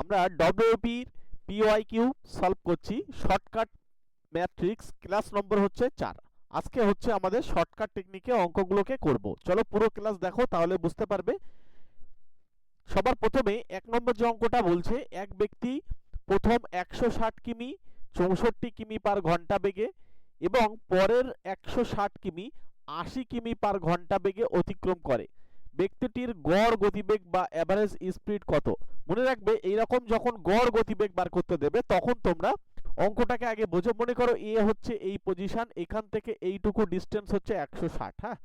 আমরা WP PYQ solve করছি shortcut matrix, class নম্বর হচ্ছে 4। আজকে হচ্ছে আমাদের শর্টকাট টেকনিকে অঙ্কগুলোকে করব। চলো পুরো ক্লাস দেখো, তাহলে বুঝতে পারবে। সবার প্রথমে 1 নম্বর যে অঙ্কটা বলছে, এক ব্যক্তি প্রথম 160 কিমি 64 কিমি পার ঘন্টা বেগে এবং পরের 160 কিমি 80 কিমি পার ঘন্টা বেগে অতিক্রম করে। ব্যক্তিটির গড় গতিবেগ বা অ্যাভারেজ স্পিড কত? মনে রাখবে, এইরকম যখন গড় গতিবেগ বার করতে দেবে তখন তোমরা অঙ্কটাকে আগে বোঝো। মনে করো এ হচ্ছে এই পজিশন, এখান থেকে এইটুকু ডিস্টেন্স হচ্ছে 160। হ্যাঁ,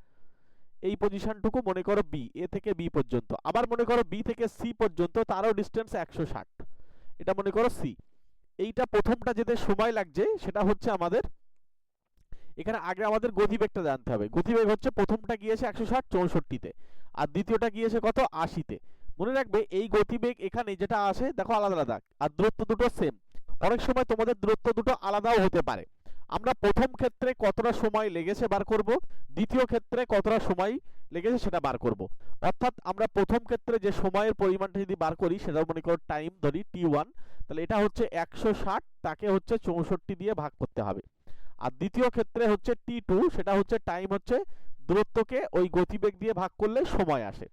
এই পজিশনটুকু মনে করো বি, এ থেকে বি পর্যন্ত। আবার মনে করো বি থেকে সি পর্যন্ত, তারও ডিস্টেন্স 160, এটা মনে করো সি। এইটা প্রথমটা যেতে সময় লাগছে সেটা হচ্ছে আমাদের, এখানে আগে আমাদের গতিবেগটা জানতে হবে। গতিবেগ হচ্ছে প্রথমটা গিয়েছে 160 64-তে, আর দ্বিতীয়টা গিয়েছে কত 80-তে। মনে রাখবে এই গতিবেগ এখানে যেটা আসে দেখো আলাদা আলাদা, আর দূরত্ব দুটো সেম। অনেক সময় তোমাদের দূরত্ব দুটো আলাদাও হতে পারে। আমরা প্রথম ক্ষেত্রে কতটা সময় লেগেছে বার করব, দ্বিতীয় ক্ষেত্রে কতটা সময় লেগেছে সেটা বার করব। অর্থাৎ আমরা প্রথম ক্ষেত্রে যে সময়ের পরিমাণটা যদি বার করি সেটা মনে করো টাইম ধরি t1, তাহলে এটা হচ্ছে 160, তাকে হচ্ছে 64 দিয়ে ভাগ করতে হবে। আর দ্বিতীয় ক্ষেত্রে হচ্ছে t2, সেটা হচ্ছে টাইম হচ্ছে দূরত্বকে ওই গতিবেগ দিয়ে ভাগ করলে সময় আসে।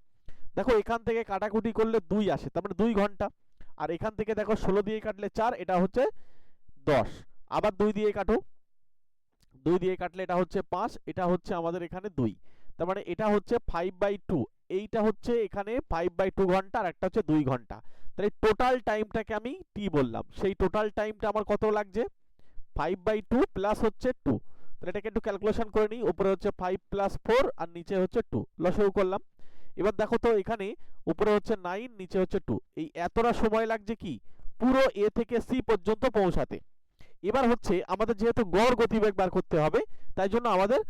দেখো এখান থেকে কাটাকুটি করলে 2 আসে, তার মানে 2 ঘন্টা। আর এখান থেকে দেখো 16 দিয়ে কাটলে 4, এটা হচ্ছে 10। আবার 2 দিয়ে কাটো, 2 দিয়ে কাটলে এটা হচ্ছে 5, এটা হচ্ছে আমাদের এখানে 2। তার মানে এটা হচ্ছে 5/2, এইটা হচ্ছে এখানে 5/2 ঘন্টা, আর একটা হচ্ছে 2 ঘন্টা। তাহলে টোটাল টাইমটাকে আমি টি বললাম, সেই টোটাল টাইমটা আমার কত লাগছে 5/2 প্লাস হচ্ছে 2। তাহলে এটাকে একটু ক্যালকুলেশন করে নিই। উপরে হচ্ছে 5 প্লাস 4 আর নিচে হচ্ছে 2, লসাগু করলাম। এবার দেখো তো এখানে উপরে হচ্ছে 9, নিচে হচ্ছে 2, এই এতটা সময় লাগছে কি পুরো এ থেকে সি পর্যন্ত পৌঁছাতে। এবার হচ্ছে আমাদের যেহেতু গড় গতিবেগ বার করতে হবে, তাই জন্য আমাদের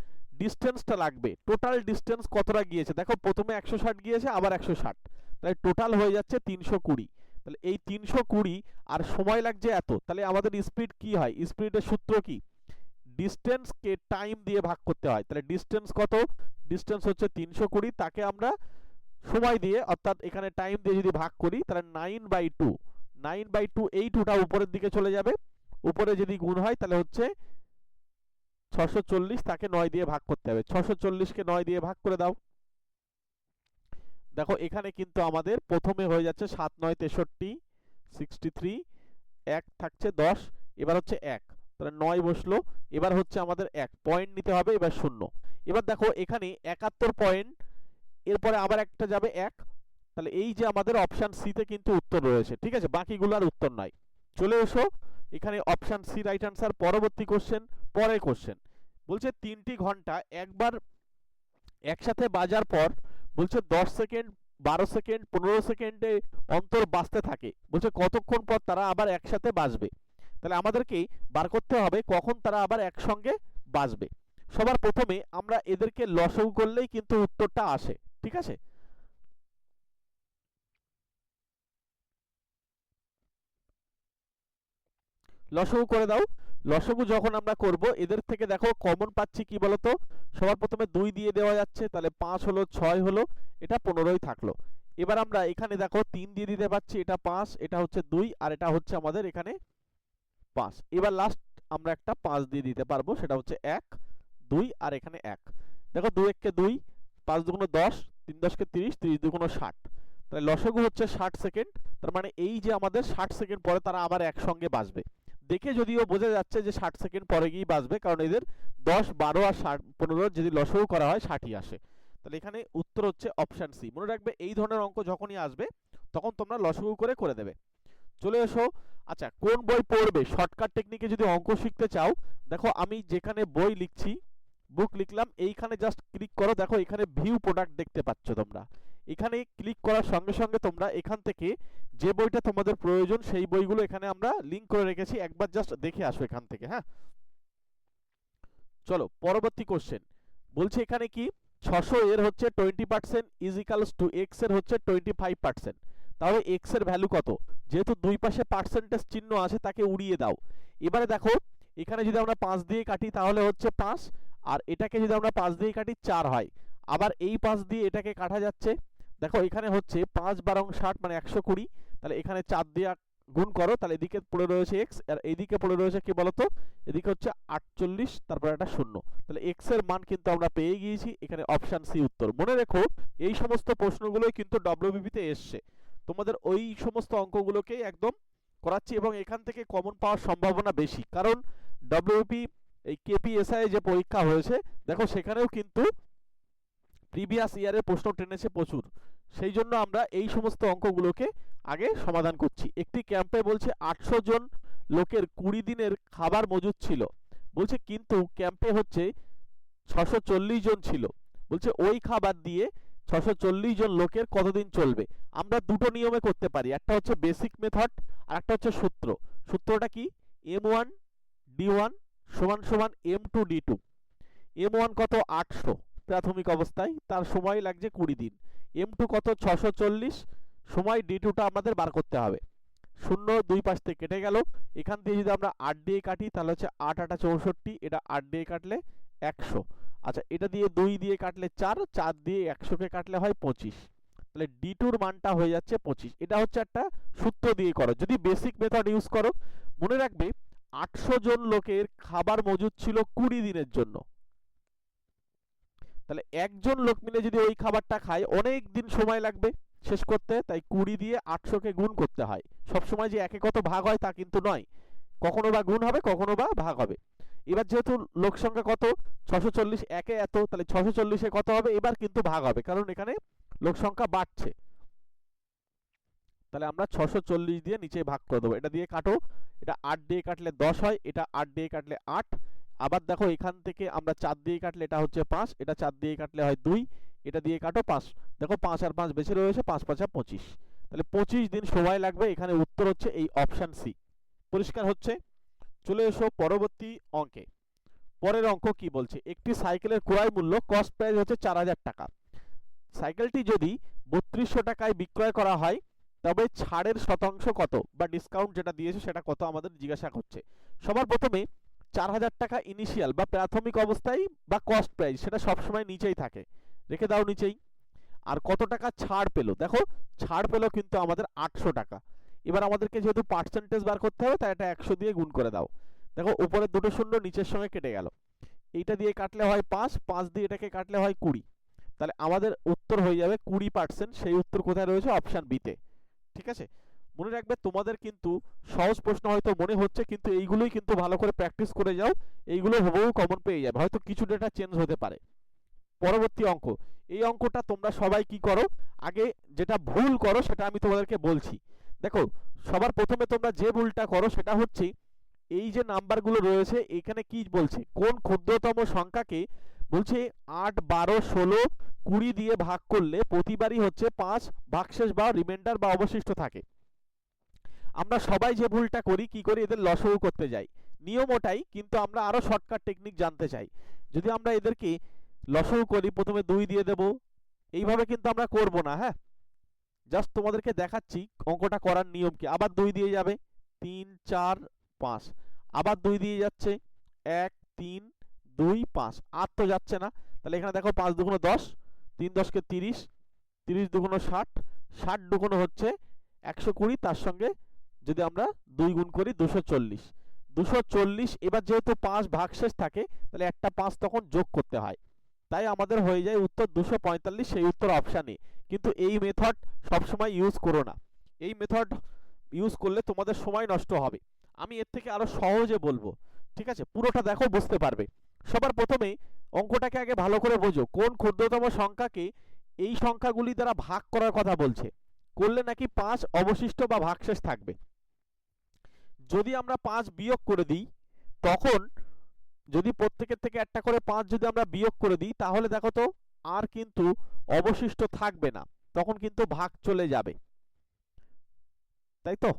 ডিস্টেন্সটা লাগবে। টোটাল ডিস্টেন্স কতটা গিয়েছে দেখো, প্রথমে 160 গিয়েছে, আবার 160, তাহলে টোটাল হয়ে যাচ্ছে 320। তাহলে এই 320 আর সময় লাগছে এত, তাহলে আমাদের স্পিড কি হয়? স্পিডের সূত্র কি? ডিস্টেন্সকে টাইম দিয়ে ভাগ করতে হয়। তাহলে ডিস্টেন্স কত? ডিস্টেন্স হচ্ছে 320, তাকে আমরা সময় দিয়ে অর্থাৎ এখানে টাইম দিয়ে যদি ভাগ করি, তাহলে 9/2, 9/2, এই 2টা উপরের দিকে চলে যাবে। উপরে যদি গুণ হয় তাহলে হচ্ছে 640, তাকে 9 দিয়ে ভাগ করতে হবে। 640কে 9 দিয়ে ভাগ করে দাও। দেখো এখানে কিন্তু আমাদের প্রথমে হয়ে যাচ্ছে 7 9 63, 63, 1 থাকছে 10, এবার হচ্ছে 1, তাহলে 9 বসলো। এবার হচ্ছে আমাদের 1 পয়েন্ট নিতে হবে, এবার 0। এবার দেখো এখানে 71 পয়েন্ট, এরপরে আবার একটা যাবে 1, তাহলে এই যে আমাদের অপশন সি তে কিন্তু উত্তর রয়েছে। ঠিক আছে, বাকিগুলো আর উত্তর নাই। চলে এসো এখানে অপশন সি রাইট আনসার। পরবর্তী কোশ্চেন, পরের কোশ্চেন বলছে 3টি ঘন্টা একবার একসাথে বাজার পর বলছে 10 সেকেন্ড, 12 সেকেন্ড, 15 সেকেন্ডে অন্তর বাজতে থাকে। বলছে কতক্ষণ পর তারা আবার একসাথে বাজবে। তাহলে আমাদেরকে বার করতে হবে কখন তারা আবার একসঙ্গে বাজবে। সবার প্রথমে আমরা এদেরকে লসাগু করলেই কিন্তু উত্তরটা আসে। ঠিক আছে, লসাগু করে দাও। লসাগু যখন আমরা করব, এদের থেকে দেখো কমন পাচ্ছি কি বলতো, সবার প্রথমে 2 দিয়ে দেওয়া যাচ্ছে, তাহলে 5 হলো, 6 হলো, এটা 15ই থাকলো। এবার আমরা এখানে দেখো 3 দিয়ে দিতে পারছি, এটা 5, এটা হচ্ছে 2, আর এটা হচ্ছে আমাদের এখানে 5। এবার লাস্ট আমরা একটা 5 দিয়ে দিতে পারবো, সেটা হচ্ছে 1 2, আর এখানে 1। দেখো 2 1 কে 2, 5 2 10, 3 10 কে 30, 30 2 60। তাহলে লসাগু হচ্ছে 60 সেকেন্ড। তার মানে এই যে আমাদের 60 সেকেন্ড পরে তারা আবার একসঙ্গে বাজবে। দেখে যদিও বোঝা যাচ্ছে যে 60 সেকেন্ড পরে গিয়ে বাজবে, কারণ এদের 10 12 আর 15 যদি লসাগু করা হয় 60ই আসে। তাহলে এখানে উত্তর হচ্ছে অপশন সি। মনে রাখবে এই ধরনের অঙ্ক যখনই আসবে তখন তোমরা লসাগু করে দেবে। চলে এসো। আচ্ছা, কোন বই পড়বে? শর্টকাট টেকনিকে যদি অঙ্ক শিখতে চাও, দেখো আমি যেখানে বই লিখছি, বুক লিখলাম, এইখানে জাস্ট ক্লিক করো। দেখো এখানে ভিউ প্রোডাক্ট দেখতে পাচ্ছ তোমরা। এখানে ক্লিক করার সঙ্গে সঙ্গে তোমরা এখান থেকে যে বইটা তোমাদের প্রয়োজন সেই বইগুলো এখানে আমরা লিংক করে রেখেছি, একবার জাস্ট দেখে আসো এখান থেকে। হ্যাঁ, চলো পরবর্তী কোশ্চেন বলছে এখানে কি 600 এর হচ্ছে 20% ইজ ইকালস টু এক্স এর হচ্ছে 25%। তাহলে এক্স এর ভ্যালু কত? যেহেতু দুই পাশে পার্সেন্টেজ চিহ্ন আছে, তাকে উড়িয়ে দাও। এবারে দেখো এখানে যদি আমরা 5 দিয়ে কাটি তাহলে হচ্ছে 5, আর এটাকে যদি আমরা 5 দিয়ে কাটি 4 হয়। আবার এই 5 দিয়ে এটাকে কাটা যাচ্ছে। দেখো এখানে হচ্ছে 5 12 60 মানে 120, তাহলে এখানে 4 দিয়ে গুণ করো, তাহলে এদিকে পড়ে রয়েছে x আর এইদিকে পড়ে রয়েছে কি বলতো, এদিকে হচ্ছে 48 তারপর একটা শূন্য। তাহলে x এর মান কিন্তু আমরা পেয়ে গিয়েছি, এখানে অপশন সি উত্তর। মনে রেখো এই সমস্ত প্রশ্নগুলোই কিন্তু ডব্লিউবিপি তে এসছে, তোমাদের ওই সমস্ত অঙ্কগুলোকেই একদম করাচ্ছি এবং এখান থেকে কমন পাওয়ার সম্ভাবনা বেশি, কারণ ডব্লিউবিপি এই কেপিএসআই যে পরীক্ষা হয়েছে দেখো সেখানেও কিন্তু প্রিভিয়াস ইয়ারের প্রশ্ন টেনেছে প্রচুর, সেই জন্য আমরা এই সমস্ত অঙ্কগুলোকে আগে সমাধান করছি। একটি ক্যাম্পে বলছে 800 জন লোকের 20 দিনের খাবার মজুদ ছিল, বলছে কিন্তু ক্যাম্পে হচ্ছে 640 জন ছিল, বলছে ওই খাবার দিয়ে 640 জন লোকের কতদিন চলবে। আমরা দুটো নিয়মে করতে পারি, একটা হচ্ছে বেসিক মেথড আর একটা হচ্ছে সূত্র। সূত্রটা কি, m1 d1 সমান সমান m2 d2। m1 কত 800 প্রাথমিক অবস্থায়, তার সময় লাগছে 20 দিন। m2 কত 640, সময় d2টা আমাদের বার করতে হবে। শূন্য দুই পাশ থেকে কেটে গেল, এখান দিয়ে যদি আমরা 8 দিয়ে কাটি তাহলে হচ্ছে 8 8 64, এটা 8 দিয়ে কাটলে 100। আচ্ছা এটা দিয়ে 2 দিয়ে কাটলে 4, 4 দিয়ে 100 কে কাটলে হয় 25, তাহলে d2 এর মানটা হয়ে যাচ্ছে 25। এটা হচ্ছে একটা সূত্র দিয়ে করো। যদি বেসিক মেথড ইউজ করো, মনে রাখবে 800 জন লোকের খাবার মজুদ ছিল 20 দিনের জন্য, তাহলে একজন লোক মিলে যদি ওই খাবারটা খায় অনেক দিন সময় লাগবে শেষ করতে, তাই 20 দিয়ে 800 কে গুণ করতে হয়। সবসময় যে একে কত ভাগ হয় তা কিন্তু নয়, কখনো বা গুণ হবে কখনো বা ভাগ হবে। এবার যেহেতু লোক সংখ্যা কত 640, একে এত, তাহলে 640 এ কত হবে, এবার কিন্তু ভাগ হবে কারণ এখানে লোক সংখ্যা বাড়ছে। তাহলে আমরা 640 দিয়ে নিচে ভাগ করে দেবো। এটা দিয়ে কাটো, এটা 8 দিয়ে কাটলে 10 হয়, এটা 8 দিয়ে কাটলে 8। আবার দেখো এখান থেকে আমরা 4 দিয়ে কাটলে এটা হচ্ছে 5, এটা 4 দিয়ে কাটলে হয় 2, এটা দিয়ে কাটো 5, দেখো 5 আর 5 বেঁচে রয়েছে, 5 5 25। তাহলে 25 দিন সময় লাগবে। এখানে উত্তর হচ্ছে এই অপশন সি। পরিষ্কার হচ্ছে? চলে এসো পরবর্তী অঙ্কে। পরের অঙ্ক কি বলছে, একটি সাইকেলের ক্রয় মূল্য কস্ট প্রাইস হচ্ছে 4000 টাকা। সাইকেলটি যদি 3200 টাকায় বিক্রয় করা হয় তবে ছাড়ের শতাংশ কত, বা ডিসকাউন্ট যেটা দিয়েছে সেটা কত আমাদের জিজ্ঞাসা করছে। সবার প্রথমে 4000 টাকা ইনিশিয়াল বা প্রাথমিক অবস্থায় বা কস্ট প্রাইস, সেটা সবসময় নিচেই থাকে, রেখে দাও নিচেই। আর কত টাকা ছাড় পেলো, দেখো ছাড় পেলো কিন্তু আমাদের 800 টাকা। এবার আমাদেরকে যেহেতু পার্সেন্টেজ বার করতে হবে তাই এটা 100 দিয়ে গুণ করে দাও। দেখো উপরের দুটো শূন্য নিচের সঙ্গে কেটে গেল, এইটা দিয়ে কাটলে হয় 5, 5 দিয়ে এটাকে কাটলে হয় 20। তাহলে আমাদের উত্তর হয়ে যাবে 20%। সেই উত্তর কোথায় রয়েছে, অপশন বিতে। ঠিক আছে, মনে রাখবে তোমাদের কিন্তু সহজ প্রশ্ন হয়তো মনে হচ্ছে, কিন্তু এইগুলোই কিন্তু ভালো করে প্র্যাকটিস করে যাও, এইগুলো হুবহু কমন পেয়ে যাবে, হয়তো কিছু ডেটা চেঞ্জ হতে পারে। পরবর্তী অঙ্ক, এই অঙ্কটা তোমরা সবাই কি করো, আগে যেটা ভুল করো সেটা আমি তোমাদেরকে বলছি। দেখো সবার প্রথমে তোমরা যে ভুলটা করো সেটা হচ্ছে এই যে নাম্বারগুলো রয়েছে এখানে কি বলছে, কোন ক্ষুদ্রতম সংখ্যাকে বলছে 8 12 16 20 দিয়ে ভাগ করলে প্রতিবারই হচ্ছে 5 ভাগশেষ বা রিমাইন্ডার বা অবশিষ্ট থাকে। আমরা সবাই যে ভুলটা করি, কি করি, এদের লসগু করতে যাই। নিয়ম ওটাই, কিন্তু আমরা আরো শর্টকাট টেকনিক জানতে চাই। যদি আমরা এদেরকে লসগু করি, প্রথমে 2 দিয়ে দেব, এইভাবে কিন্তু আমরা করব না। হ্যাঁ, জাস্ট তোমাদেরকে দেখাচ্ছি অঙ্কটা করার নিয়ম কি। আবার 2 দিয়ে যাবে, 3 4 5, আবার 2 দিয়ে যাচ্ছে, 1 3 2 5, আর তো যাচ্ছে না। তাহলে এখানে দেখো 5 2 10, 3 10 কে 30, 30 2 60, 60 2 হচ্ছে 120, তার সঙ্গে যদি আমরা 2 গুণ করি 240, 240। এবার যেহেতু 5 ভাগশেষ থাকে তাহলে একটা 5 তখন যোগ করতে হয়, তাই আমাদের হয়ে যায় উত্তর 245। সেই উত্তর অপশানে। কিন্তু এই মেথড সবসময় ইউজ করো না, এই মেথড ইউজ করলে তোমাদের সময় নষ্ট হবে। আমি এর থেকে আরো সহজে বলবো, ঠিক আছে, পুরোটা দেখো বুঝতে পারবে। সবার প্রথমে অঙ্কটাকে আগে ভালো করে বোঝো, কোন ক্ষুদ্রতম সংখ্যাকে এই সংখ্যাগুলি দ্বারা ভাগ করার কথা বলছে, করলে নাকি 5 অবশিষ্ট বা ভাগশেষ থাকবে। যদি আমরা 5 বিয়োগ করে দিই, তখন যদি প্রত্যেকের থেকে একটা করে 5 যদি আমরা বিয়োগ করে দিই, তাহলে দেখো তো আর কিন্তু অবশিষ্ট থাকবে না, তখন কিন্তু ভাগ চলে যাবে, তাই তো।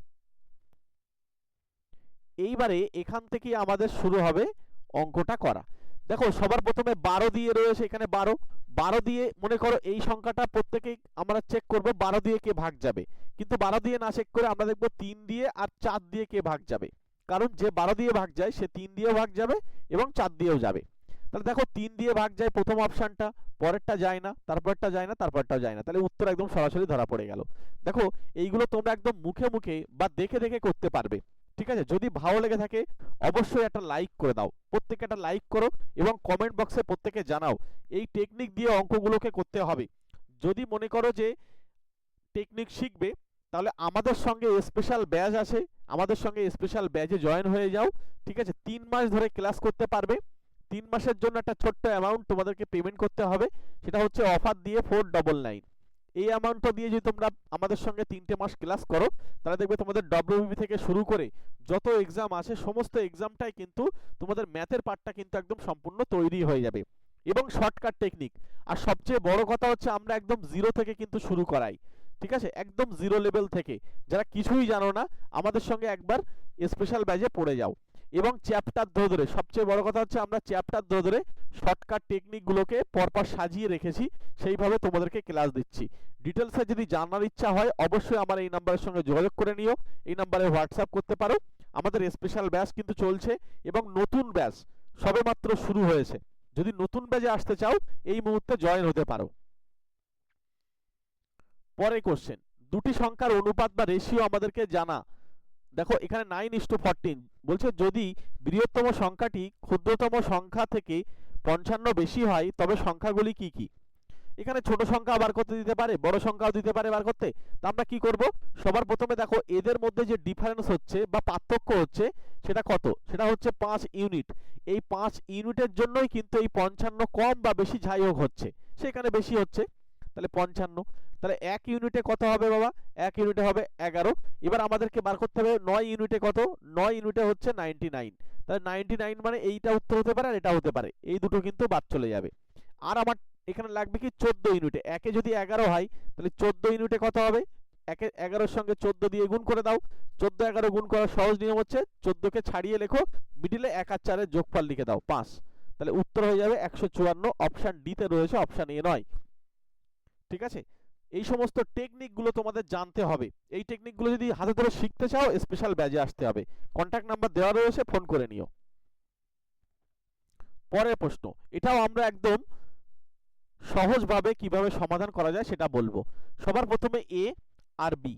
এইবারে এখান থেকে আমাদের শুরু হবে অঙ্কটা করা। দেখো সবার প্রথমে 12 দিয়ে রয়েছে, এখানে 12, 12 দিয়ে মনে করো এই সংখ্যাটা প্রত্যেকেই আমরা চেক করব 12 দিয়ে কে ভাগ যাবে, কিন্তু 12 দিয়ে না চেক করে আমরা দেখব 3 দিয়ে আর 4 দিয়ে কে ভাগ যাবে, কারণ যে 12 দিয়ে ভাগ যায় সে 3 দিয়েও ভাগ যাবে এবং 4 দিয়েও যাবে। তাহলে দেখো 3 দিয়ে ভাগ যায় প্রথম অপশনটা, পরেরটা যায় না, তারপরটা যায় না, তারপরটাও যায় না, তাহলে উত্তর একদম সরাসরি ধরা পড়ে গেল। দেখো এইগুলো তোমরা একদম মুখে মুখে বা দেখে দেখে করতে পারবে। ঠিক আছে, যদি ভালো লেগে থাকে অবশ্যই একটা লাইক করে দাও, প্রত্যেকে একটা লাইক করো এবং কমেন্ট বক্সে প্রত্যেকে জানাও এই টেকনিক দিয়ে অঙ্কগুলোকে করতে হবে। যদি মনে করো যে টেকনিক শিখবে তাহলে আমাদের সঙ্গে স্পেশাল ব্যাচ আছে, আমাদের সঙ্গে স্পেশাল ব্যাচে জয়েন হয়ে যাও। ঠিক আছে, 3 মাস ধরে ক্লাস করতে পারবে। 3 মাসের জন্য একটা ছোট্ট অ্যামাউন্ট তোমাদেরকে পেমেন্ট করতে হবে, সেটা হচ্ছে অফার দিয়ে 499। এই অ্যামাউন্টটা দিয়ে যদি তোমরা আমাদের সঙ্গে 3টে মাস ক্লাস করো তাহলে দেখবে তোমাদের ডব্লিউবিপি থেকে শুরু করে যত এক্সাম আছে সমস্ত এক্সামটাই কিন্তু তোমাদের ম্যাথের পার্টটা কিন্তু একদম সম্পূর্ণ তৈরি হয়ে যাবে এবং শর্টকাট টেকনিক। আর সবচেয়ে বড় কথা হচ্ছে আমরা একদম জিরো থেকে কিন্তু শুরু করাই। ঠিক আছে, একদম জিরো লেভেল থেকে, যারা কিছুই জানো না আমাদের সঙ্গে একবার স্পেশাল ব্যাচে পড়ে যাও। এবং চ্যাপ্টার ধরে ধরে, সবচেয়ে বড় কথা হচ্ছে আমরা চ্যাপ্টার ধরে ধরে শর্টকাট টেকনিকগুলোকে পরপর সাজিয়ে রেখেছি, সেইভাবে তোমাদেরকে ক্লাস দিচ্ছি। ডিটেলসে যদি জানার ইচ্ছা হয় অবশ্যই আমার এই নাম্বারের সঙ্গে যোগাযোগ করে নিও, এই নাম্বারে হোয়াটসঅ্যাপ করতে পারো। আমাদের স্পেশাল ব্যাচ কিন্তু চলছে এবং নতুন ব্যাচ সবেমাত্র শুরু হয়েছে। যদি নতুন ব্যাচে আসতে চাও এই মুহূর্তে জয়েন হতে পারো। পরে কোশ্চেন, দুটি সংখ্যার অনুপাত বা রেশিও আমাদেরকে জানা। দেখো এখানে 9:14 বলছে যদি বৃহত্তম সংখ্যাটি ক্ষুদ্রতম সংখ্যা থেকে 55 বেশি হয় তবে সংখ্যাগুলি কি কি। এখানে ছোট সংখ্যা বার করতে দিতে পারে, বড় সংখ্যাও দিতে পারে বার করতে। তা আমরা কি করব, সবার প্রথমে দেখো এদের মধ্যে যে ডিফারেন্স হচ্ছে বা পার্থক্য হচ্ছে সেটা কত, সেটা হচ্ছে 5 ইউনিট। এই 5 ইউনিটের জন্যই কিন্তু এই 55 কম বা বেশি যাই হোক হচ্ছে, সেখানে বেশি হচ্ছে তাহলে 55। তাহলে 1 ইউনিটে কত হবে বাবা, 1 ইউনিটে হবে 11। এবার আমাদেরকে বার করতে হবে 9 ইউনিটে কত, 9 ইউনিটে হচ্ছে 99। তাহলে 99 মানে এইটা উত্তর হতে পারে আর এটা হতে পারে, এই দুটো কিন্তু বাদ চলে যাবে। আর আমার এখানে লাগবে কি 14 ইউনিটে, একে যদি 11 হয় তাহলে 14 ইউনিটে কত হবে, একে 11 সঙ্গে 14 দিয়ে গুণ করে দাও। 14 11 গুণ করার সহজ নিয়ম হচ্ছে 14 কে ছাড়িয়ে লেখো, মিডিলে 1 আর 4 এর যোগফল লিখে দাও 5। তাহলে উত্তর হয়ে যাবে 154, অপশন ডি তে রয়েছে, অপশন এ নয়। ঠিক আছে, এই সমস্ত টেকনিকগুলো তোমাদের জানতে হবে। এই টেকনিকগুলো যদি হাতে ধরে শিখতে চাও স্পেশাল ব্যাচে আসতে হবে, কন্ট্যাক্ট নাম্বার দেওয়া রয়েছে, ফোন করে নিও। পরের প্রশ্ন, এটাও আমরা একদম সহজভাবে কিভাবে সমাধান করা যায় সেটা বলবো। সবার প্রথমে এ আর বি।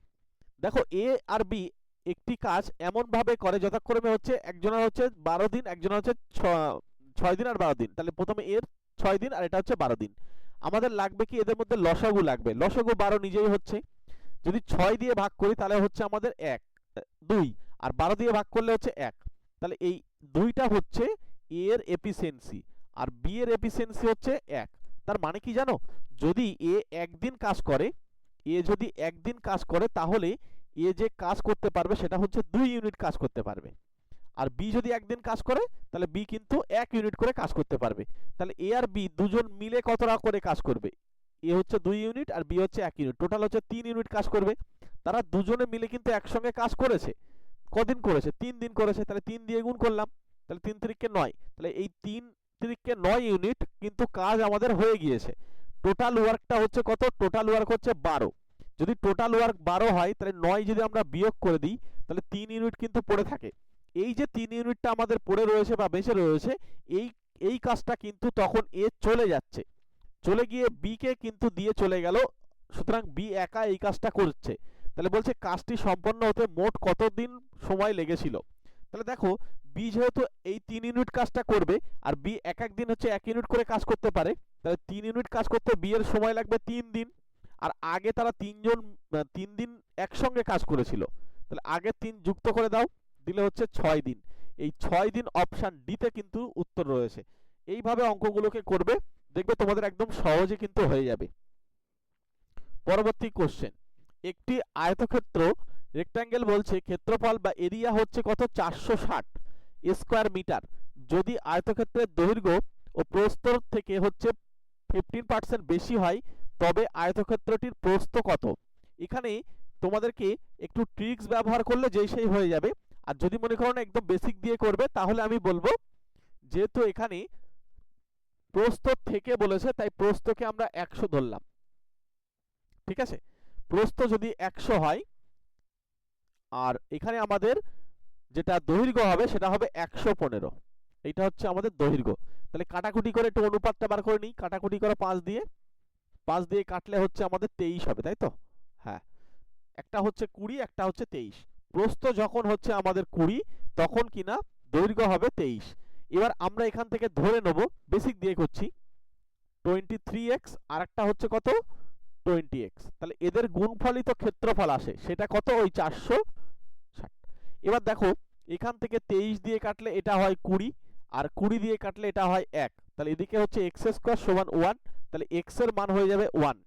দেখো এ আর বি একটি কাজ এমন ভাবে করে যথাক্রমে হচ্ছে একজনের হচ্ছে 12 দিন, একজনের হচ্ছে 6 দিন আর 12 দিন। তাহলে প্রথমে এর 6 দিন আর এটা হচ্ছে 12 দিন। আমাদের লাগবে কি এদের মধ্যে লসাগু লাগবে, লসাগু 12 নিজেই হচ্ছে। যদি 6 দিয়ে ভাগ করি তাহলে হচ্ছে আমাদের 1 2, আর 12 দিয়ে ভাগ করলে হচ্ছে 1। তাহলে এই দুইটা হচ্ছে এ এর এফিসিয়েন্সি আর বি এর এফিসিয়েন্সি হচ্ছে 1। তার মানে কি জানো, যদি এ একদিন কাজ করে, এ যদি একদিন কাজ করে তাহলে এ যে কাজ করতে পারবে সেটা হচ্ছে 2 ইউনিট কাজ করতে পারবে। আর বি যদি একদিন কাজ করে তাহলে বি কিন্তু 1 ইউনিট করে কাজ করতে পারবে। তাহলে এ আর বি দুজন মিলে কতটা করে কাজ করবে, এ হচ্ছে 2 ইউনিট আর বি হচ্ছে 1 ইউনিট, টোটাল হচ্ছে 3 ইউনিট কাজ করবে। তারা দুজনে মিলে কিন্তু একসঙ্গে কাজ করেছে, কদিন করেছে, 3 দিন করেছে। তাহলে 3 দিয়ে গুণ করলাম, তাহলে 3 তিরিকে 9, তাহলে এই 3 তিরিকে 9 ইউনিট কিন্তু কাজ আমাদের হয়ে গিয়েছে। টোটাল ওয়ার্কটা হচ্ছে কত, টোটাল ওয়ার্ক হচ্ছে 12। যদি টোটাল ওয়ার্ক 12 হয় তাহলে 9 যদি আমরা বিয়োগ করে দিই তাহলে 3 ইউনিট কিন্তু পড়ে থাকে। এই যে 3 ইউনিটটা আমাদের পড়ে রয়েছে বা বেঁচে রয়েছে, এই এই কাজটা কিন্তু তখন এ চলে যাচ্ছে, চলে গিয়ে বি কে কিন্তু দিয়ে চলে গেল, সুতরাং বি একা এই কাজটা করছে। তাহলে বলছে কাজটি সম্পন্ন হতে মোট কতদিন সময় লেগেছিল। তাহলে দেখো বি যেহেতু এই 3 ইউনিট কাজটা করবে আর বি এক এক দিন হচ্ছে 1 ইউনিট করে কাজ করতে পারে, তাহলে 3 ইউনিট কাজ করতে বি এর সময় লাগবে 3 দিন। আর আগে তারা 3 দিন একসঙ্গে কাজ করেছিল, তাহলে আগে 3 যুক্ত করে দাও, দিলে হচ্ছে 6 দিন। এই 6 দিন অপশন ডি তে কিন্তু উত্তর রয়েছে। এইভাবে অঙ্কগুলোকে করবে, দেখবে তোমাদের একদম সহজে কিন্তু হয়ে যাবে। পরবর্তী কোশ্চেন, একটি আয়তক্ষেত্র রেক্ট্যাঙ্গেল বলছে ক্ষেত্রফল বা এরিয়া হচ্ছে কত, 460 স্কয়ার মিটার। যদি আয়তক্ষেত্রের দৈর্ঘ্য ও প্রস্থ থেকে হচ্ছে 15% বেশি হয় তবে আয়তক্ষেত্রটির প্রস্থ কত। এখানে তোমাদেরকে একটু ট্রিক্স ব্যবহার করলে যেই সেই হয়ে যাবে। আর যদি মনে করো না একদম বেসিক দিয়ে করবে তাহলে আমি বলবো, যেহেতু এখানে প্রস্থ থেকে বলেছে তাই প্রস্থকে আমরা 100 ধরলাম। ঠিক আছে, প্রস্থ যদি 100 হয় আর এখানে আমাদের যেটা দৈর্ঘ্য হবে সেটা হবে 115। এইটা হচ্ছে আমাদের দৈর্ঘ্য। তাহলে কাটাকুটি করে একটু অনুপাতটা বার করে নিই। কাটাকুটি করে 5 দিয়ে কাটলে হচ্ছে আমাদের 23 হবে, তাই তো? হ্যাঁ, একটা হচ্ছে 20, একটা হচ্ছে 23। প্রস্থ যখন হচ্ছে আমাদের 20, তখন কিনা দৈর্ঘ্য হবে 23। এবার আমরা এখান থেকে ধরে নেব, বেসিক দিয়ে করছি, 23x আর একটা হচ্ছে কত, 20x। তাহলে এদের গুণফলই তো ক্ষেত্রফল আসে, সেটা কত, ওই 460। এবার দেখো এখান থেকে 23 দিয়ে কাটলে এটা হয় 20, আর 20 দিয়ে কাটলে এটা হয় 1। তাহলে এদিকে হচ্ছে x স্কয়ার সমান 1। তাহলে x এর মান হয়ে যাবে 1,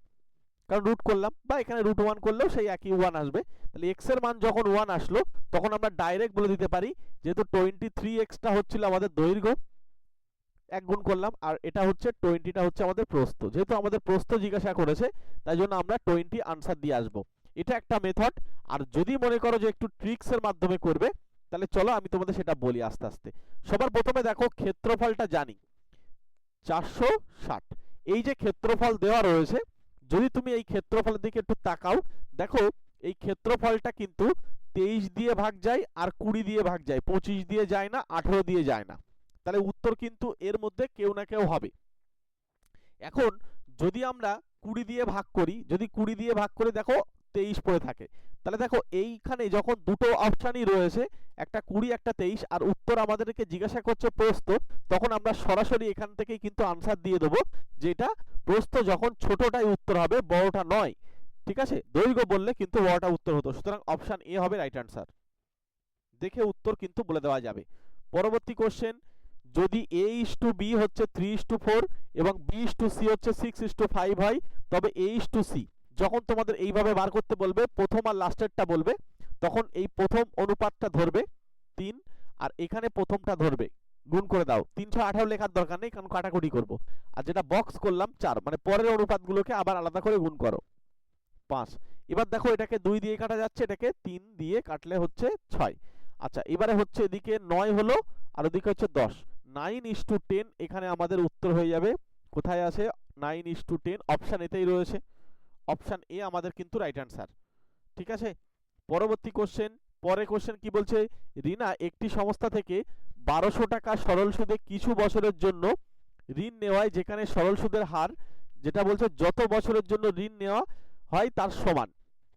কারণ রুট করলাম, বা এখানে √1 করলেও সেই একই 1 আসবে। তাহলে x এর মান যখন 1 আসলো, তখন আমরা ডাইরেক্ট বলে দিতে পারি, যেহেতু 23x টা হচ্ছিল আমাদের দৈর্ঘ্য, 1 গুণ করলাম, আর এটা হচ্ছে 20টা হচ্ছে আমাদের প্রস্থ। যেহেতু আমাদের প্রস্থ জিজ্ঞাসা করেছে, তাই জন্য আমরা 20 আনসার দিয়ে আসবো। এটা একটা মেথড। আর যদি মনে করো যে একটু ট্রিক্স এর মাধ্যমে করবে, তাহলে চলো আমি তোমাদের সেটা বলি আস্তে আস্তে। সবার প্রথমে দেখো ক্ষেত্রফলটা জানি 460। এই যে ক্ষেত্রফল দেওয়া রয়েছে, যদি তুমি এই ক্ষেত্রফলের দিকে একটু তাকাও, দেখো এই ক্ষেত্রফলটা কিন্তু 23 দিয়ে ভাগ যায়, আর 20 দিয়ে ভাগ যায়, 25 দিয়ে যায় না, 18 দিয়ে যায় না। তাহলে উত্তর কিন্তু এর মধ্যে কেউ না কেউ হবে। এখন যদি আমরা 20 দিয়ে ভাগ করি, যদি 20 দিয়ে ভাগ করে দেখো 23 পড়ে থাকে, তাহলে দেখো এইখানে যখন দুটো অপশানই রয়েছে, একটা 20 একটা 23, আর উত্তর আমাদেরকে জিজ্ঞাসা করছে প্রস্থ, তখন আমরা সরাসরি এখান থেকেই কিন্তু আনসার দিয়ে দেবো, যেটা প্রস্থ যখন ছোটটাই উত্তর হবে, বড়টা নয়। ঠিক আছে, দৈর্ঘ্য বললে কিন্তু বড়টা উত্তর হতো। সুতরাং অপশান এ হবে রাইট আনসার। দেখে উত্তর কিন্তু বলে দেওয়া যাবে। পরবর্তী কোশ্চেন, যদি a:b হচ্ছে 3:4 এবং b:c হচ্ছে 6:5 হয়, তবে a:c যখন তোমাদের এইভাবে বার করতে বলবে, প্রথম আর লাস্টেরটা বলবে, তখন এই প্রথম অনুপাতটা ধরবে 3, আর এখানে প্রথমটা ধরবে, গুণ করে দাও। 318 লেখার দরকার নেই, কারণ কাটাকুটি করব। আর যেটা বক্স করলাম 4, মানে পরের অনুপাতগুলোকে আবার আলাদা করে গুণ করো 5। এবার দেখো এটাকে 2 দিয়ে কাটা যাচ্ছে, এটাকে 3 দিয়ে কাটলে হচ্ছে 6। আচ্ছা, এবারে হচ্ছে এদিকে 9 হলো, আর ওদিকে হচ্ছে 10। 9:10 এখানে আমাদের উত্তর হয়ে যাবে। কোথায় আছে 9:10? অপশান এতেই রয়েছে। অপশান এ আমাদের কিন্তু রাইট অ্যান্সার। ঠিক আছে, পরবর্তী কোশ্চেন। পরের কোশ্চেন কি বলছে, রিনা একটি সংস্থা থেকে 1200 টাকা সরল সুদে কিছু বছরের জন্য ঋণ নেওয়ায়, যেখানে সরল সুদের হার, যেটা বলছে যত বছরের জন্য ঋণ নেওয়া হয় তার সমান,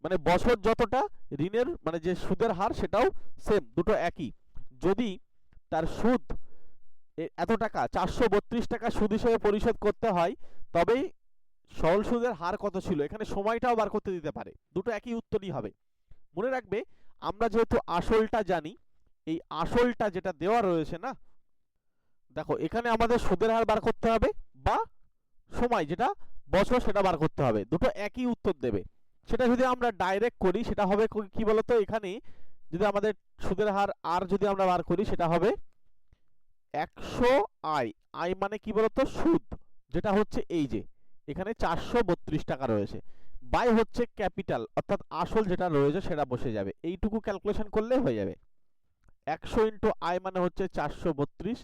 মানে বছর যতটা ঋণের মানে যে সুদের হার সেটাও সেম, দুটো একই। যদি তার সুদ এত টাকা 432 টাকা সুদ হিসেবে পরিশোধ করতে হয়, তবেই সরল সুদের হার কত ছিল। এখানে সময়টাও বার করতে দিতে পারে, দুটো একই উত্তরই হবে। মনে রাখবে, আমরা যেহেতু আসলটা জানি, এই আসলটা যেটা দেওয়া রয়েছে না, দেখো এখানে আমাদের সুদের হার বার করতে হবে, বা সময় যেটা বছর সেটা বার করতে হবে, দুটো একই উত্তর দেবে। সেটা যদি আমরা ডাইরেক্ট করি, সেটা হবে কি বলতো, এখানে যদি আমাদের সুদের হার আর যদি আমরা বার করি, সেটা হবে 100 আই। আই মানে কি বলতো, সুদ, যেটা হচ্ছে এই যে এখানে 432 টাকা রয়েছে, বাই হচ্ছে ক্যাপিটাল, অর্থাৎ আসল যেটা রয়েছে সেটা বসে যাবে। এইটুকু ক্যালকুলেশন করলে হয়ে যাবে। 100 ইন্টু আই মানে হচ্ছে 432,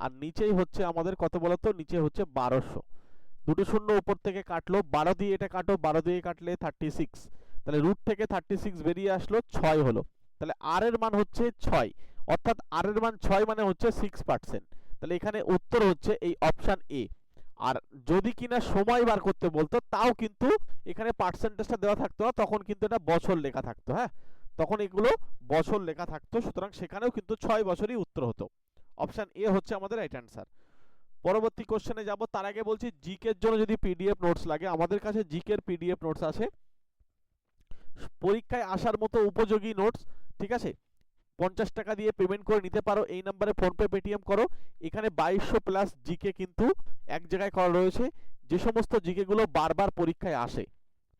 আর নিচেই হচ্ছে আমাদের কত বলতো, নিচে হচ্ছে 1200। দুটো শূন্য উপর থেকে কাটলো, 12 দিয়ে এটা কাটো, 12 দিয়ে কাটলে 36। তাহলে রুট থেকে 36 বেরিয়ে আসলো, 6 হলো। তাহলে আর এর মান হচ্ছে 6, অর্থাৎ আর এর মান 6 মানে হচ্ছে 6%। তাহলে এখানে উত্তর হচ্ছে এই অপশান এ। আর যদি কিনা সময় বার করতে বলতো, তাও কিন্তু এখানে পার্সেন্টেজটা দেওয়া থাকতো না, তখন কিন্তু এটা বছর লেখা থাকতো। হ্যাঁ, তখন এগুলো বছর লেখা থাকতো, সুতরাং সেখানেও কিন্তু 6 বছরই উত্তর হতো। অপশান এ হচ্ছে আমাদের রাইট অ্যান্সার। পরবর্তী কোশ্চেনে যাব, তার আগে বলছি জিকের জন্য যদি পিডিএফ নোটস লাগে, আমাদের কাছে জিকের পিডিএফ নোটস আছে, পরীক্ষায় আসার মতো উপযোগী নোটস। ঠিক আছে, 50 টাকা দিয়ে পেমেন্ট করে নিতে পারো, এই নাম্বারে ফোনপে পেটিএম করো। এখানে 2200 প্লাস জিকে কিন্তু এক জায়গায় করা রয়েছে, যে সমস্ত জিকেগুলো বারবার পরীক্ষায় আসে।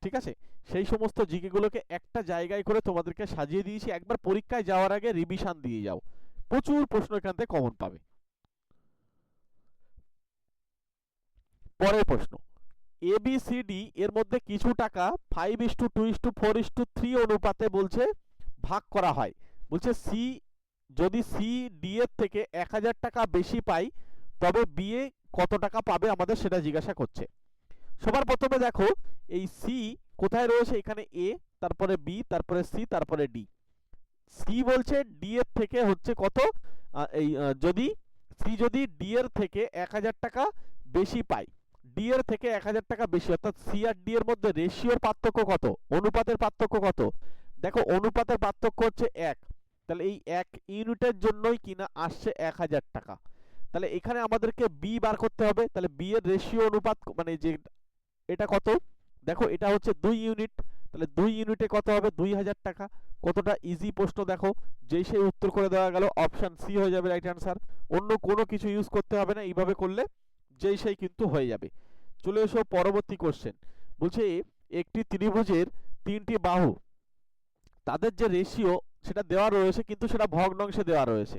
ঠিক আছে, সেই সমস্ত জিকেগুলোকে একটা জায়গায় করে তোমাদেরকে সাজিয়ে দিয়েছি, একবার পরীক্ষায় যাওয়ার আগে রিভিশন দিয়ে যাও, প্রচুর প্রশ্ন এখান থেকে কমন পাবে। পরের প্রশ্ন, এবিসিডি এর মধ্যে কিছু টাকা 5:2:4:3 অনুপাতে বলছে ভাগ করা হয়। বলছে সি, যদি সি ডি এর থেকে 1000 টাকা বেশি পাই, তবে বি এ কত টাকা পাবে, আমাদের সেটা জিজ্ঞাসা করছে। সবার প্রথমে দেখো এই সি কোথায় রয়েছে, এখানে এ, তারপরে বি, তারপরে সি, তারপরে ডি। সি বলছে ডি এর থেকে হচ্ছে কত, এই যদি সি যদি ডি এর থেকে 1000 টাকা বেশি পায়, ডি এর থেকে 1000 টাকা বেশি, অর্থাৎ সি আর ডি এর মধ্যে রেশিওর পার্থক্য কত, অনুপাতের পার্থক্য কত, দেখো অনুপাতের পার্থক্য হচ্ছে 1, তাহলে এই 1 ইউনিটের জন্যই কিনা আসছে 1000 টাকা। তাহলে এখানে আমাদেরকে বি বার করতে হবে, তাহলে বি এর রেশিও অনুপাত মানে যে এটা কত, দেখো এটা হচ্ছে 2 ইউনিট, তাহলে 2 ইউনিটে কত হবে 2000 টাকা। কতটা ইজি প্রশ্ন দেখো, যেই সেই উত্তর করে দেওয়া গেল, অপশন সি হয়ে যাবে রাইট অ্যান্সার, অন্য কোনো কিছু ইউজ করতে হবে না, এইভাবে করলে যেই সেই কিন্তু হয়ে যাবে। চলে এসো পরবর্তী কোশ্চেন, বলছে একটি ত্রিভুজের 3টি বাহু, তাদের যে রেশিও সেটা দেওয়া রয়েছে কিন্তু সেটা ভগ্নাংশে দেওয়া রয়েছে,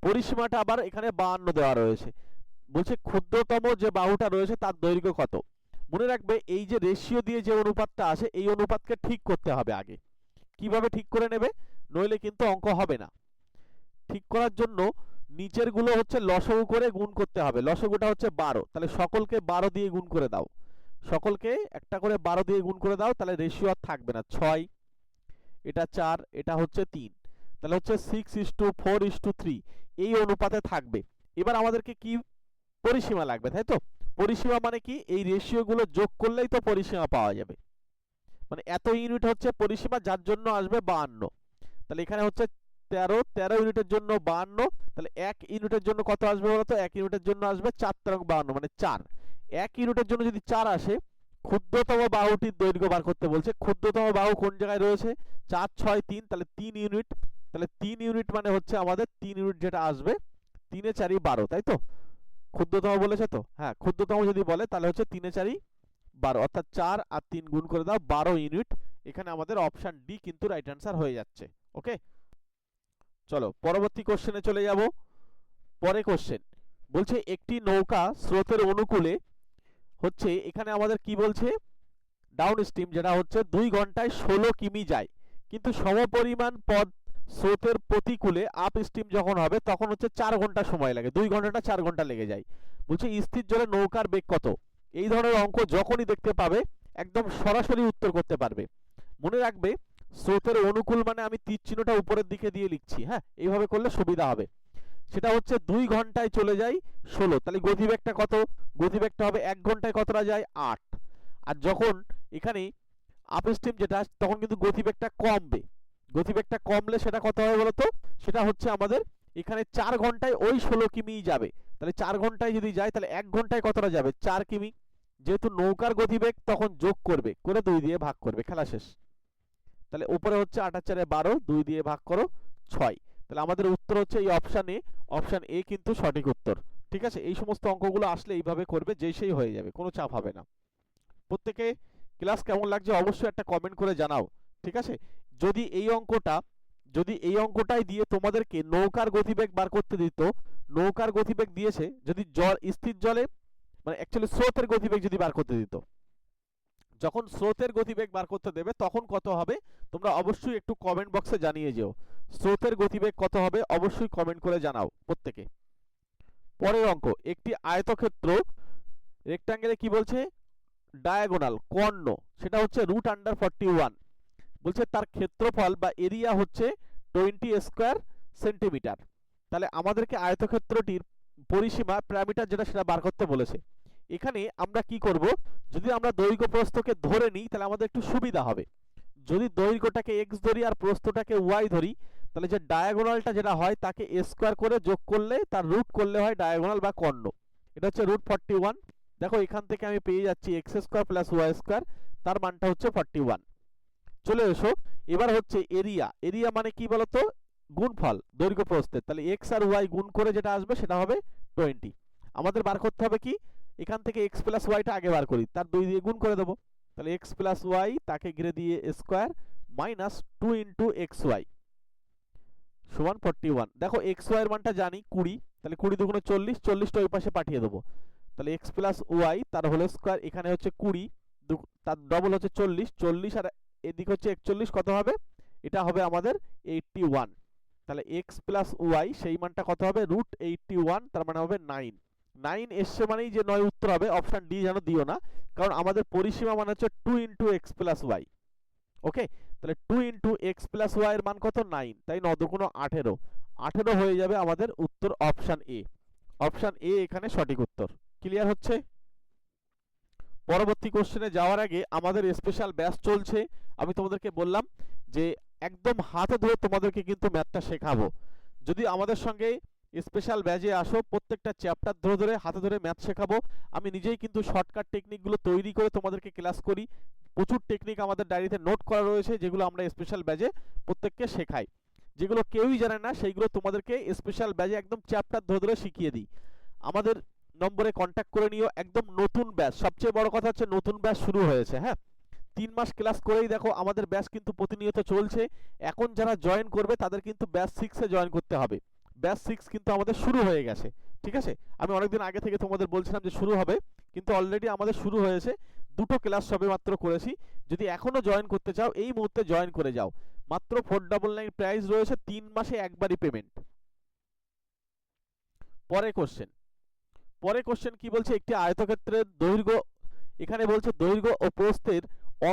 পরিসীমাটা আবার এখানে 52 দেওয়া রয়েছে। বলছে ক্ষুদ্রতম যে বাহুটা রয়েছে তার দৈর্ঘ্য কত। মনে রাখবে এই যে রেশিও দিয়ে যে অনুপাতটা আসে এই অনুপাতকে ঠিক করতে হবে আগে। কিভাবে ঠিক করে নেবে, নইলে কিন্তু অঙ্ক হবে না। ঠিক করার জন্য নিচের গুলো হচ্ছে লসগু করে গুণ করতে হবে, লসগুটা হচ্ছে 12, তাহলে সকলকে 12 দিয়ে গুণ করে দাও, সকলকে একটা করে 12 দিয়ে গুণ করে দাও, তাহলে রেশিও আর থাকবে না, 6, এটা 4, এটা হচ্ছে 3, তাহলে হচ্ছে 6:4:3 এই অনুপাতে থাকবে। এবার আমাদেরকে কি পরিসীমা লাগবে, তাই তো? পরিসীমা মানে কি, এই রেশিও গুলো যোগ করলেই তো পরিসীমা পাওয়া যাবে, মানে এত ইউনিট হচ্ছে পরিসীমা, যার জন্য আসবে 52। তাহলে এখানে হচ্ছে 13 ইউনিটের জন্য 52, তাহলে 1 ইউনিটের জন্য কত আসবে বলতো, 1 ইউনিটের জন্য আসবে 4×52 মানে 4। 1 ইউনিটের জন্য যদি 4 আসে, ক্ষুদ্রতম বাহুটির দৈর্ঘ্য বার করতে বলছে। ক্ষুদ্রতম বাহু কোন জায়গায় রয়েছে, 4, 6, 3, তাহলে 3 ইউনিট, তাহলে 3 ইউনিট মানে হচ্ছে আমাদের 3 ইউনিট যেটা আসবে 3 এ 4 12, তাই তো? ক্ষুদ্রতম বলেছে তো, হ্যাঁ ক্ষুদ্রতম যদি বলে তাহলে হচ্ছে 3 এ 4 12, অর্থাৎ 4 আর 3 গুণ করে দাও 12 ইউনিট। এখানে আমাদের অপশন ডি কিন্তু রাইট অ্যান্সার হয়ে যাচ্ছে। ওকে, চলো পরবর্তী কোশ্চেনে চলে যাব। পরে কোশ্চেন বলছে একটি নৌকা স্রোতের অনুকূলে হচ্ছে, এখানে আমাদের কি বলছে, ডাউন স্ট্রিম যেটা হচ্ছে 2 ঘন্টায় 16 কিমি যায়, কিন্তু সমপরিমাণ পথ স্রোতের প্রতিকূলে আপ স্ট্রিম যখন হবে তখন হচ্ছে 4 ঘন্টা সময় লাগে, 2 ঘন্টাটা 4 ঘন্টা লেগে যায়। বলছে স্থির জলে নৌকার বেগ কত। এই ধরনের অঙ্ক যখনই দেখতে পাবে একদম সরাসরি উত্তর করতে পারবে। মনে রাখবে স্রোতের অনুকূল মানে আমি তীর চিহ্নটা উপরের দিকে দিয়ে লিখছি, হ্যাঁ এইভাবে করলে সুবিধা হবে। সেটা হচ্ছে 2 ঘন্টায় চলে যায় 16, তাহলে গতিবেগটা কত, গতিবেগটা হবে 1 ঘন্টায় কতটা যায় 8। আর যখন এখানে আপস্ট্রিম যেটা তখন কিন্তু গতিবেগটা কমবে, গতিবেগটা কমলে সেটা কত হবে বলতো, সেটা হচ্ছে আমাদের এখানে 4 ঘন্টায় ওই 16 কিমি যাবে, তাহলে 4 ঘন্টায় যদি যায় তাহলে 1 ঘন্টায় কতটা যাবে 4 কিমি। যেহেতু নৌকার গতিবেগ তখন যোগ করবে, করে 2 দিয়ে ভাগ করবে, খেলা শেষ। তাহলে উপরে হচ্ছে 8 আর 4 12, 2 দিয়ে ভাগ করো 6, তাহলে আমাদের উত্তর হচ্ছে এই অপশন এ, অপশন এ কিন্তু সঠিক উত্তর। ঠিক আছে, এই সমস্ত অঙ্কগুলো আসলে এইভাবে করবে, যেই সেই হয়ে যাবে, কোনো চাপ হবে না। প্রত্যেকে ক্লাস কেমন লাগছে অবশ্যই একটা কমেন্ট করে জানাও। ঠিক আছে, যদি এই অঙ্কটা, যদি এই অঙ্কটাই দিয়ে তোমাদেরকে নৌকার গতিবেগ বার করতে দিত, নৌকার গতিবেগ দিয়েছে, যদি জল স্থির জলে মানে অ্যাকচুয়ালি স্রোতের গতিবেগ যদি বার করতে দিত, যখন স্রোতের গতিবেগ বার করতে দেবে তখন কত হবে তোমরা অবশ্যই একটু কমেন্ট বক্সে জানিয়ে যেও। স্রোতের গতিবেগ কত হবে অবশ্যই কমেন্ট করে জানাও প্রত্যেকে। পরের অঙ্ক, একটি আয়তক্ষেত্র রেক্ট্যাঙ্গেলে কি বলছে, ডায়াগোনাল কর্ণ সেটা হচ্ছে √41, বলছে তার ক্ষেত্রফল বা এরিয়া হচ্ছে 20 স্কয়ার সেন্টিমিটার। তাহলে আমাদেরকে আয়তক্ষেত্রটির পরিসীমা প্যারামিটার যেটা সেটা বার করতে বলেছে। এখানে আমরা কি করব, যদি আমরা দৈর্ঘ্য প্রস্থকে ধরে নিই তাহলে আমাদের একটু সুবিধা হবে। যদি দৈর্ঘ্যটাকে x ধরি আর প্রস্থটাকে y ধরি, তাহলে যে ডায়াগোনালটা যেটা হয় তাকে a স্কয়ার করে যোগ করলে তার রুট করলে হয় ডায়াগোনাল বা কর্ণ। এটা হচ্ছে √41। দেখো এখান থেকে আমি পেয়ে যাচ্ছি x square plus y square, তার মানটা হচ্ছে 41। চলে এসো, এবার হচ্ছে এরিয়া, এরিয়া মানে কি বলতো, গুণফল দৈর্ঘ্য প্রস্থের, তাহলে x আর y গুণ করে যেটা আসবে সেটা হবে 20। আমাদের বার করতে হবে কি, এখান থেকে x প্লাস ওয়াইটা আগে বার করি, তার 2 দিয়ে গুণ করে দেবো, তাহলে x প্লাস ওয়াই তাকে ঘিরে দিয়ে square minus 2 into X Y সমান 41। দেখো এক্স ওয়াই এর মানটা জানি 20, তাহলে 20 দুগুণে 40, 40টা ওই পাশে পাঠিয়ে দেবো, তাহলে x প্লাস ওয়াই তার হোল স্কয়ার, এখানে হচ্ছে 20, তার ডবল হচ্ছে 40, 40 আর এদিকে হচ্ছে 41, কত হবে, এটা হবে আমাদের 81। তাহলে x প্লাস ওয়াই সেই মানটা কত হবে √81, তার মানে হবে 9। 9 এসছে মানেই যে 9 উত্তর হবে, অপশন ডি যেন দিও না, কারণ আমাদের পরিসীমা মানে হচ্ছে 2 ইন্টু এক্স প্লাস ওয়াই। ওকে, তাহলে 2 ইন্টু এক্স প্লাস ওয়াই এর মান কত 9, তাই 9 দুগুণ 18, 18 হয়ে যাবে আমাদের উত্তর অপশন এ। অপশন এ এখানে সঠিক উত্তর। ক্লিয়ার হচ্ছে? পরবর্তী কোশ্চেনে যাওয়ার আগে আমাদের স্পেশাল ব্যাচ চলছে। আমি তোমাদেরকে বললাম যে একদম হাতে ধরে তোমাদেরকে কিন্তু ম্যাথটা শেখাবো। যদি আমাদের সঙ্গে স্পেশাল ব্যাচে আসো, প্রত্যেকটা চ্যাপ্টার ধরে ধরে হাতে ধরে ম্যাথ শেখাবো। আমি নিজেই কিন্তু শর্টকাট টেকনিকগুলো তৈরি করে তোমাদেরকে ক্লাস করি। প্রচুর টেকনিক আমাদের ডায়েরিতে নোট করা রয়েছে, যেগুলো আমরা স্পেশাল ব্যাচে প্রত্যেককে শেখাই। যেগুলো কেউই জানে না সেইগুলো তোমাদেরকে স্পেশাল ব্যাচে একদম চ্যাপ্টার ধরে ধরে শিখিয়ে দিই। আমাদের নম্বরে কন্ট্যাক্ট করে নিও। একদম নতুন ব্যাচ, সবচেয়ে বড় কথা হচ্ছে নতুন ব্যাচ শুরু হয়েছে। হ্যাঁ, 3 মাস ক্লাস করেই দেখো আমাদের ব্যাচ কিন্তু প্রতিনিয়ত চলছে। এখন যারা জয়েন করবে তাদের কিন্তু ব্যাচ 6-এ জয়েন করতে হবে। ব্যাচ 6 কিন্তু আমাদের শুরু হয়ে গেছে। ঠিক আছে, আমি অনেকদিন আগে থেকে তোমাদের বলছিলাম যে শুরু হবে, কিন্তু অলরেডি আমাদের শুরু হয়েছে। 2টো ক্লাস সবে মাত্র করেছি। যদি এখনো জয়েন করতে চাও এই মুহূর্তে জয়েন করে যাও। মাত্র 499 প্রাইস রয়েছে, 3 মাসে একবারই পেমেন্ট। পরে কোশ্চেন কি বলছে, একটি আয়তক্ষেত্রের দৈর্ঘ্য, এখানে বলছে দৈর্ঘ্য ও প্রস্থের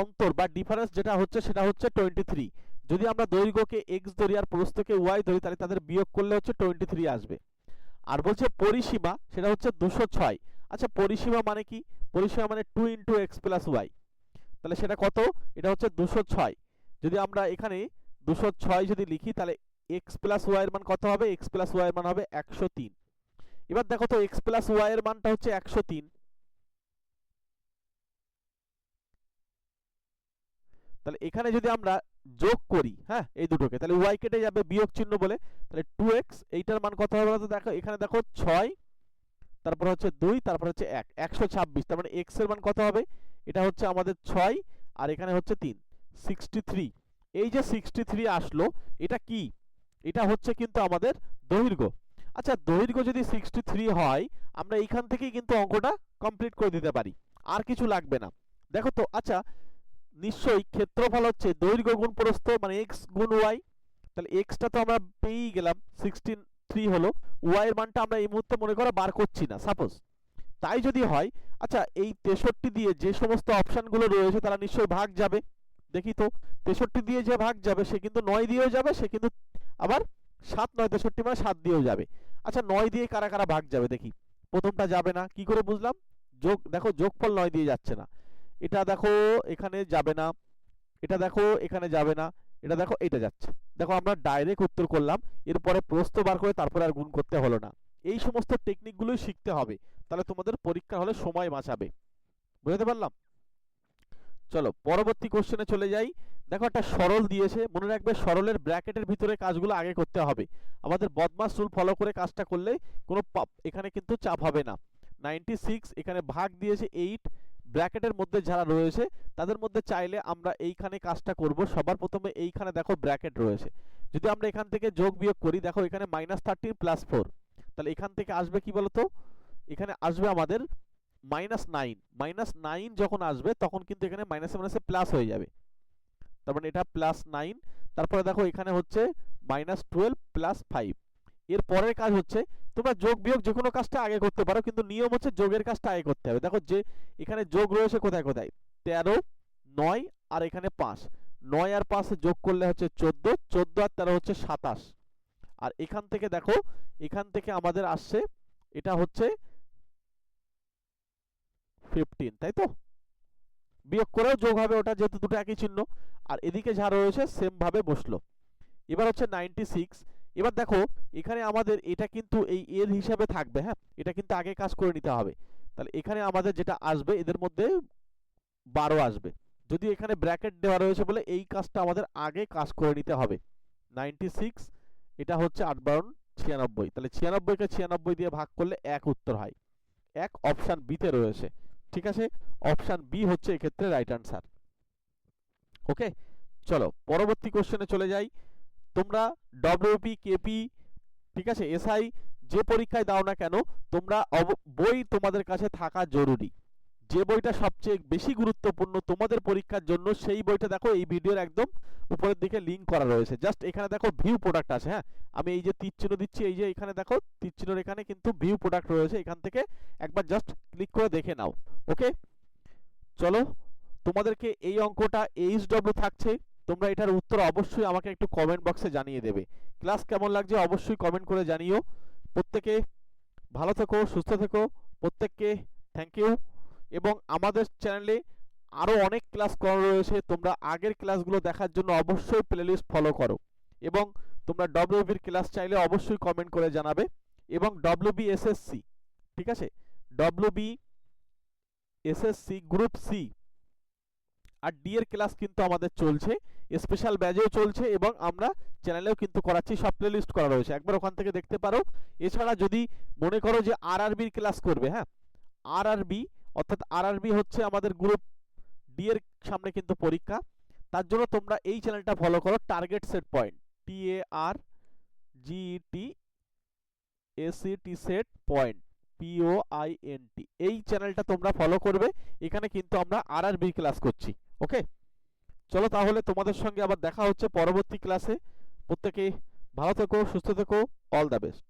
অন্তর বা ডিফারেন্স যেটা হচ্ছে সেটা হচ্ছে 23। যদি আমরা দৈর্ঘ্যকে x ধরি আর প্রস্থকে y ধরি তাহলে তাদের বিয়োগ করলে হচ্ছে 23 আসবে। আর বলছে পরিসীমা, সেটা হচ্ছে 206। আচ্ছা, পরিসীমা মানে কি? পরিসীমা মানে 2 × x + y। তাহলে সেটা কত? এটা হচ্ছে 206। যদি আমরা এখানে 206 যদি লিখি তাহলে x + y এর মান কত হবে? x + y এর মান হবে 103। এবার দেখো তো x + y এর মানটা হচ্ছে 103। তাহলে এখানে যদি আমরা যোগ করি, হ্যাঁ, এই দুটোকে, তাহলে y কেটে যাবে বিয়োগ চিহ্ন বলে। তাহলে 2x, এইটার মান কত হবে বলতো? দেখো এখানে দেখো 6, তারপর হচ্ছে 2, তারপর হচ্ছে 1, 126। তার মানে x এর মান কত হবে? এটা হচ্ছে আমাদের 6 আর এখানে হচ্ছে 3, 63। এই যে 63 আসলো, এটা কি? এটা হচ্ছে কিন্তু আমাদের দৈর্ঘ্য। আচ্ছা, দৈর্ঘ্য যদি 63 হয় আমরা এইখান থেকেই কিন্তু অঙ্কটা কমপ্লিট করে দিতে পারি, আর কিছু লাগবে না। দেখো তো, আচ্ছা নিশ্চয়ই ক্ষেত্রফল হচ্ছে দৈর্ঘ্য গুণ প্রস্থ মানে x গুণ y। তাহলে xটা তো আমরা পেয়েই গেলাম, 63 হলো। y এর মানটা আমরা এই মুহূর্তে মনে করো বার করছি না, সাপোজ। তাই যদি হয়, আচ্ছা এই 63 দিয়ে যে সমস্ত অপশনগুলো রয়েছে তারা নিশ্চয়ই ভাগ যাবে। দেখি তো, 63 দিয়ে যে ভাগ যাবে সে কিন্তু 9 দিয়েও যাবে, সে কিন্তু আবার 7 9 63 মানে 7 দিয়েও যাবে। আচ্ছা 9 দিয়ে কারা কারা ভাগ যাবে দেখি? প্রথমটা যাবে না, কি করে বুঝলাম? যোগ, দেখো যোগফল 9 দিয়ে যাচ্ছে না। এটা দেখো এখানে যাবে না, এটা দেখো এখানে যাবে না, এটা দেখো এটা যাচ্ছে। দেখো আমরা ডাইরেক্ট উত্তর করলাম, এরপরে প্রস্থ বার করে তারপরে আর গুণ করতে হলো না। এই সমস্ত টেকনিকগুলোই শিখতে হবে, তাহলে তোমাদের পরীক্ষা হলে সময় বাঁচাবে। বুঝতে পারলাম? চলো পরবর্তী কোশ্চেনে চলে যাই। দেখো একটা সরল দিয়েছে, মনে রাখবে সরলের ব্র্যাকেটের ভিতরে কাজগুলো আগে করতে হবে। আমাদের বদমাস রুল ফলো করে কাজটা করলে কোনো এখানে কিন্তু চাপ হবে না। 96, এখানে ভাগ দিয়েছে 8, ব্র্যাকেটের মধ্যে যারা রয়েছে তাদের মধ্যে চাইলে আমরা এইখানে কাজটা করব। সবার প্রথমে এইখানে দেখো ব্র্যাকেট রয়েছে, যদি আমরা এখান থেকে যোগ বিয়োগ করি, দেখো এখানে -13 + 4, তাহলে এখান থেকে আসবে কি বলতো? এখানে আসবে আমাদের -9। -9 যখন আসবে তখন কিন্তু এখানে মাইনাসে মাইনাসে প্লাস হয়ে যাবে, তার মানে এটা +9। তারপরে দেখো এখানে হচ্ছে -12 + 5। এর পরের কাজ হচ্ছে, তোমরা যোগ বিয়োগ যে কোনো কাজটা আগে করতে পারো, কিন্তু নিয়ম হচ্ছে যোগের কাজটা আগে করতে হবে। দেখো যে এখানে যোগ রয়েছে কোথায় কোথায়, 13, 9 আর এখানে 5। 9 আর 5 যোগ করলে হচ্ছে 14, 14 আর 13 হচ্ছে 27। আর এখান থেকে দেখো, এখান থেকে আমাদের আসছে এটা হচ্ছে 15, তাই তো? বিয়োগ করেও যোগ হবে ওটা, যেহেতু দুটো একই চিহ্ন। আর এদিকে যা রয়েছে সেম ভাবে বসলো। এবার হচ্ছে 96। এবার দেখো এখানে আমাদের এটা কিন্তু এই এর হিসাবে থাকবে, হ্যাঁ, এটা কিন্তু আগে কাজ করে নিতে হবে। তাহলে এখানে আমাদের যেটা আসবে এদের মধ্যে 12 আসবে, যদি এখানে ব্র্যাকেট দেওয়া রয়েছে বলে এই কাজটা আমাদের আগে কাজ করে নিতে হবে। 96, এটা হচ্ছে 8 12 96, তাহলে 96 কে 96 দিয়ে ভাগ করলে 1 উত্তর হয়। 1 অপশন বি তে রয়েছে। ঠিক আছে, অপশন বি হচ্ছে এক্ষেত্রে রাইট আনসার। ওকে, চলো পরবর্তী কোশ্চেনে চলে যাই। তোমরা ডব্লিউপি, কেপি, ঠিক আছে, এসআই যে পরীক্ষায় দাও না কেন, তোমরা বই তোমাদের কাছে থাকা জরুরি। যে বইটা সবচেয়ে বেশি গুরুত্বপূর্ণ তোমাদের পরীক্ষার জন্য সেই বইটা দেখো এই ভিডিওর একদম উপরের দিকে লিংক করা রয়েছে। জাস্ট এখানে দেখো ভিউ প্রোডাক্ট আছে, হ্যাঁ, আমি এই যে তীর চিহ্ন দিচ্ছি, এই যে এখানে দেখো তীর চিহ্নের এখানে কিন্তু ভিউ প্রোডাক্ট রয়েছে, এখান থেকে একবার জাস্ট ক্লিক করে দেখে নাও। ওকে, চলো তোমাদেরকে এই অঙ্কটা এইচডব্লিউ থাকছে। তোমরা এটার উত্তর অবশ্যই আমাকে একটু কমেন্ট বক্সে জানিয়ে দেবে। ক্লাস কেমন লাগছে অবশ্যই কমেন্ট করে জানিও। প্রত্যেকে ভালো থেকো, সুস্থ থেকো, প্রত্যেককে থ্যাংক ইউ। এবং আমাদের চ্যানেলে আরও অনেক ক্লাস করা রয়েছে, তোমরা আগের ক্লাসগুলো দেখার জন্য অবশ্যই প্লেলিস্ট ফলো করো। এবং তোমরা ডব্লিউবির ক্লাস চাইলে অবশ্যই কমেন্ট করে জানাবে। এবং ডব্লিউবি এসএসসি, ঠিক আছে, ডব্লিউবি এসএসসি গ্রুপ সি আর ডি এর ক্লাস কিন্তু আমাদের চলছে, স্পেশাল ব্যাচেও চলছে এবং আমরা চ্যানেলেও কিন্তু করাচ্ছি, সব প্লেলিস্ট করা রয়েছে, একবার ওখান থেকে দেখতে পারো। এছাড়া যদি মনে করো যে আরআরবির ক্লাস করবে, হ্যাঁ, আরআরবি অর্থাৎ আরআরবি হচ্ছে আমাদের গ্রুপ ডি এর সামনে কিন্তু পরীক্ষা, তার জন্য তোমরা এই চ্যানেলটা ফলো করো, target set point, TARGET set point, POINT, এই চ্যানেলটা তোমরা ফলো করবে। এখানে কিন্তু আমরা আরআরবি ক্লাস করছি। ওকে, চলো তাহলে তোমাদের সঙ্গে আবার দেখা হচ্ছে পরবর্তী ক্লাসে। প্রত্যেকে ভালো থেকো, সুস্থ থেকো, অল দ্য বেস্ট।